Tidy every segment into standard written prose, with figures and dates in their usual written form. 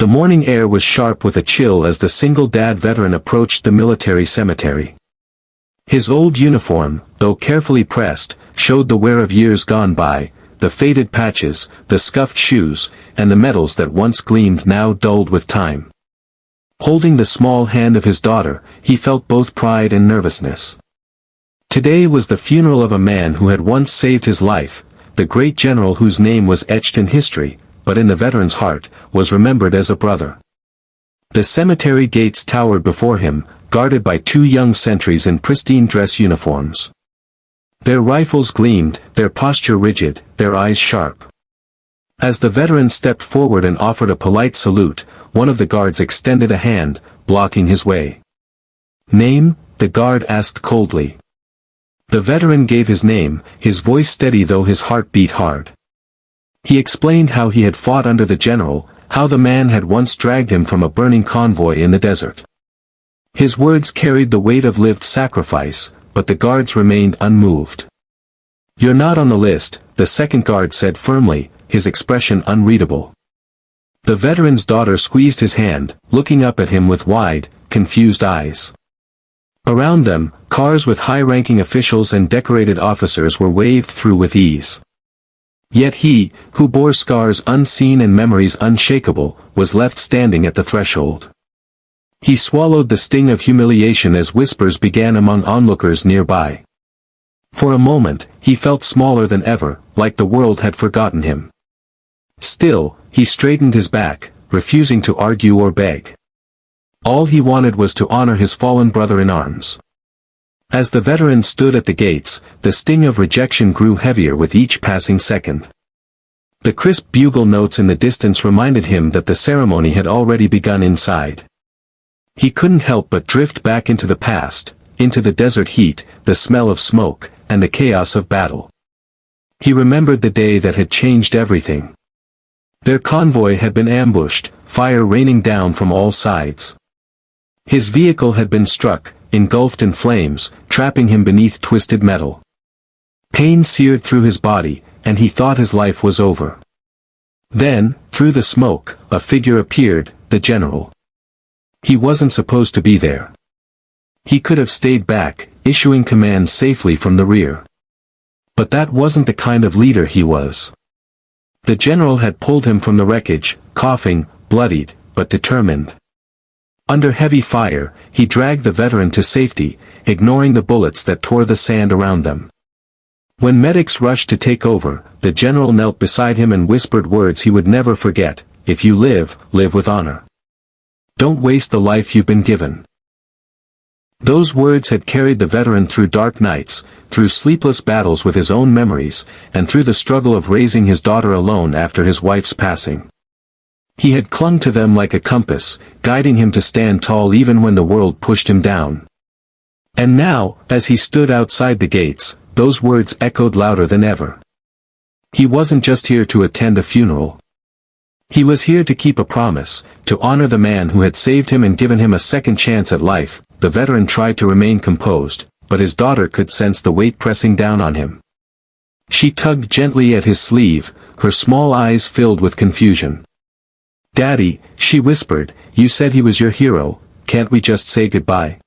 The morning air was sharp with a chill as the single-dad veteran approached the military cemetery. His old uniform, though carefully pressed, showed the wear of years gone by, the faded patches, the scuffed shoes, and the medals that once gleamed now dulled with time. Holding the small hand of his daughter, he felt both pride and nervousness. Today was the funeral of a man who had once saved his life, the great general whose name was etched in history, but in the veteran's heart, was remembered as a brother. The cemetery gates towered before him, guarded by two young sentries in pristine dress uniforms. Their rifles gleamed, their posture rigid, their eyes sharp. As the veteran stepped forward and offered a polite salute, one of the guards extended a hand, blocking his way. "Name?" the guard asked coldly. The veteran gave his name, his voice steady though his heart beat hard. He explained how he had fought under the general, how the man had once dragged him from a burning convoy in the desert. His words carried the weight of lived sacrifice, but the guards remained unmoved. "You're not on the list," the second guard said firmly, his expression unreadable. The veteran's daughter squeezed his hand, looking up at him with wide, confused eyes. Around them, cars with high-ranking officials and decorated officers were waved through with ease. Yet he, who bore scars unseen and memories unshakable, was left standing at the threshold. He swallowed the sting of humiliation as whispers began among onlookers nearby. For a moment, he felt smaller than ever, like the world had forgotten him. Still, he straightened his back, refusing to argue or beg. All he wanted was to honor his fallen brother in arms. As the veteran stood at the gates, the sting of rejection grew heavier with each passing second. The crisp bugle notes in the distance reminded him that the ceremony had already begun inside. He couldn't help but drift back into the past, into the desert heat, the smell of smoke, and the chaos of battle. He remembered the day that had changed everything. Their convoy had been ambushed, fire raining down from all sides. His vehicle had been struck, engulfed in flames, trapping him beneath twisted metal. Pain seared through his body, and he thought his life was over. Then, through the smoke, a figure appeared, the general. He wasn't supposed to be there. He could have stayed back, issuing commands safely from the rear. But that wasn't the kind of leader he was. The general had pulled him from the wreckage, coughing, bloodied, but determined. Under heavy fire, he dragged the veteran to safety, ignoring the bullets that tore the sand around them. When medics rushed to take over, the general knelt beside him and whispered words he would never forget: "If you live, live with honor. Don't waste the life you've been given." Those words had carried the veteran through dark nights, through sleepless battles with his own memories, and through the struggle of raising his daughter alone after his wife's passing. He had clung to them like a compass, guiding him to stand tall even when the world pushed him down. And now, as he stood outside the gates, those words echoed louder than ever. He wasn't just here to attend a funeral. He was here to keep a promise, to honor the man who had saved him and given him a second chance at life. The veteran tried to remain composed, but his daughter could sense the weight pressing down on him. She tugged gently at his sleeve, her small eyes filled with confusion. "Daddy," she whispered, "you said he was your hero, can't we just say goodbye?"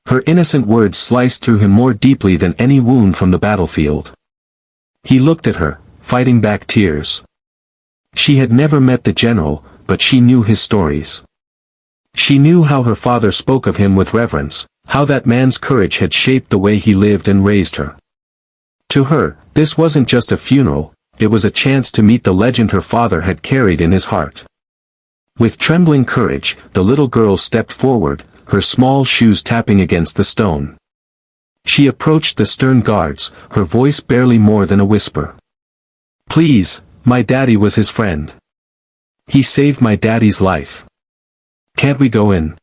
Her innocent words sliced through him more deeply than any wound from the battlefield. He looked at her, fighting back tears. She had never met the general, but she knew his stories. She knew how her father spoke of him with reverence, how that man's courage had shaped the way he lived and raised her. To her, this wasn't just a funeral, it was a chance to meet the legend her father had carried in his heart. With trembling courage, the little girl stepped forward, her small shoes tapping against the stone. She approached the stern guards, her voice barely more than a whisper. "Please, my daddy was his friend. He saved my daddy's life. Can't we go in?"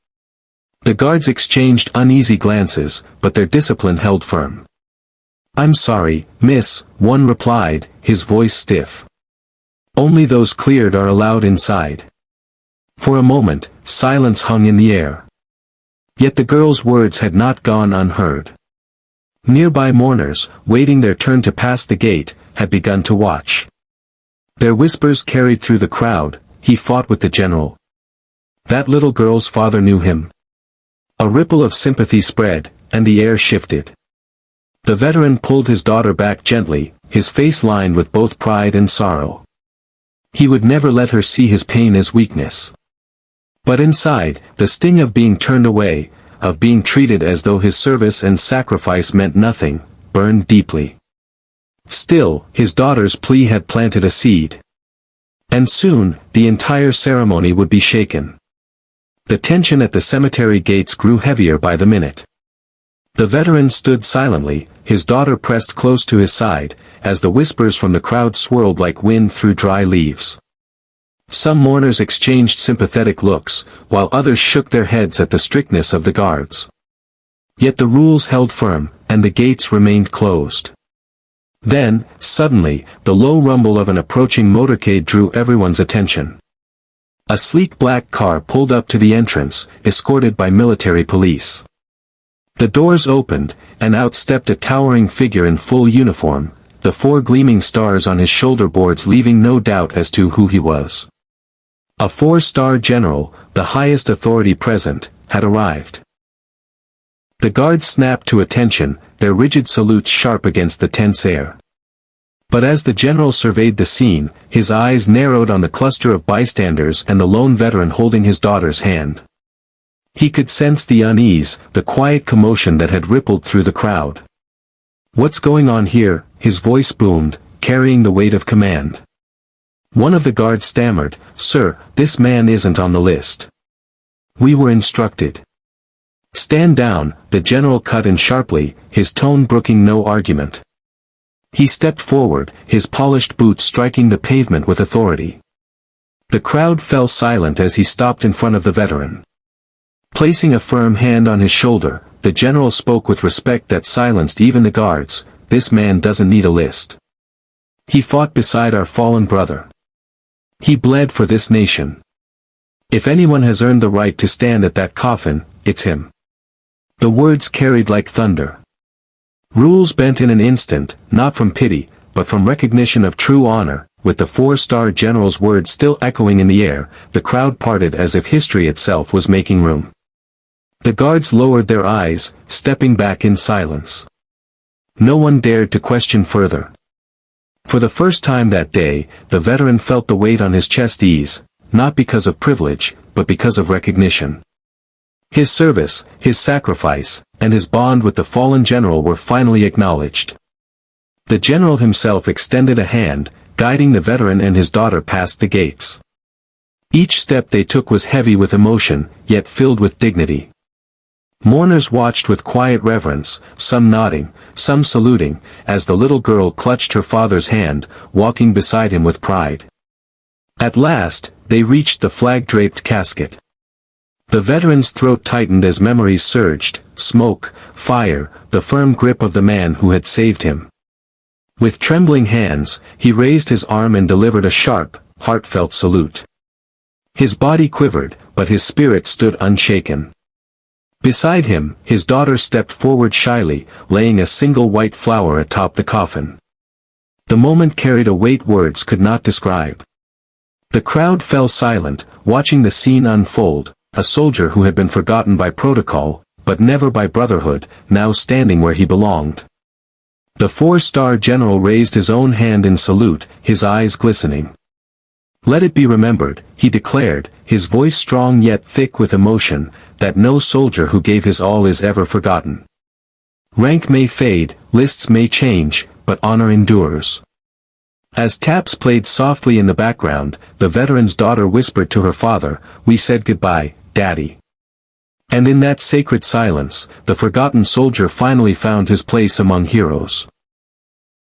The guards exchanged uneasy glances, but their discipline held firm. "I'm sorry, miss," one replied, his voice stiff. "Only those cleared are allowed inside." For a moment, silence hung in the air. Yet the girl's words had not gone unheard. Nearby mourners, waiting their turn to pass the gate, had begun to watch. Their whispers carried through the crowd: "He fought with the general. That little girl's father knew him. A ripple of sympathy spread, and the air shifted. The veteran pulled his daughter back gently, his face lined with both pride and sorrow. He would never let her see his pain as weakness. But inside, the sting of being turned away, of being treated as though his service and sacrifice meant nothing, burned deeply. Still, his daughter's plea had planted a seed. And soon, the entire ceremony would be shaken. The tension at the cemetery gates grew heavier by the minute. The veteran stood silently, his daughter pressed close to his side, as the whispers from the crowd swirled like wind through dry leaves. Some mourners exchanged sympathetic looks, while others shook their heads at the strictness of the guards. Yet the rules held firm, and the gates remained closed. Then, suddenly, the low rumble of an approaching motorcade drew everyone's attention. A sleek black car pulled up to the entrance, escorted by military police. The doors opened, and out stepped a towering figure in full uniform, the 4 gleaming stars on his shoulder boards leaving no doubt as to who he was. A 4-star general, the highest authority present, had arrived. The guards snapped to attention, their rigid salutes sharp against the tense air. But as the general surveyed the scene, his eyes narrowed on the cluster of bystanders and the lone veteran holding his daughter's hand. He could sense the unease, the quiet commotion that had rippled through the crowd. "What's going on here?" his voice boomed, carrying the weight of command. One of the guards stammered, "Sir, this man isn't on the list. We were instructed." "Stand down," the general cut in sharply, his tone brooking no argument. He stepped forward, his polished boots striking the pavement with authority. The crowd fell silent as he stopped in front of the veteran. Placing a firm hand on his shoulder, the general spoke with respect that silenced even the guards. "This man doesn't need a list. He fought beside our fallen brother. He bled for this nation. If anyone has earned the right to stand at that coffin, it's him." The words carried like thunder. Rules bent in an instant, not from pity, but from recognition of true honor. With the 4-star general's words still echoing in the air, the crowd parted as if history itself was making room. The guards lowered their eyes, stepping back in silence. No one dared to question further. For the first time that day, the veteran felt the weight on his chest ease, not because of privilege, but because of recognition. His service, his sacrifice, and his bond with the fallen general were finally acknowledged. The general himself extended a hand, guiding the veteran and his daughter past the gates. Each step they took was heavy with emotion, yet filled with dignity. Mourners watched with quiet reverence, some nodding, some saluting, as the little girl clutched her father's hand, walking beside him with pride. At last, they reached the flag-draped casket. The veteran's throat tightened as memories surged, smoke, fire, the firm grip of the man who had saved him. With trembling hands, he raised his arm and delivered a sharp, heartfelt salute. His body quivered, but his spirit stood unshaken. Beside him, his daughter stepped forward shyly, laying a single white flower atop the coffin. The moment carried a weight words could not describe. The crowd fell silent, watching the scene unfold. A soldier who had been forgotten by protocol, but never by brotherhood, now standing where he belonged. The 4-star general raised his own hand in salute, his eyes glistening. "Let it be remembered," he declared, his voice strong yet thick with emotion, "that no soldier who gave his all is ever forgotten. Rank may fade, lists may change, but honor endures." As taps played softly in the background, the veteran's daughter whispered to her father, "We said goodbye, Daddy." And in that sacred silence, the forgotten soldier finally found his place among heroes.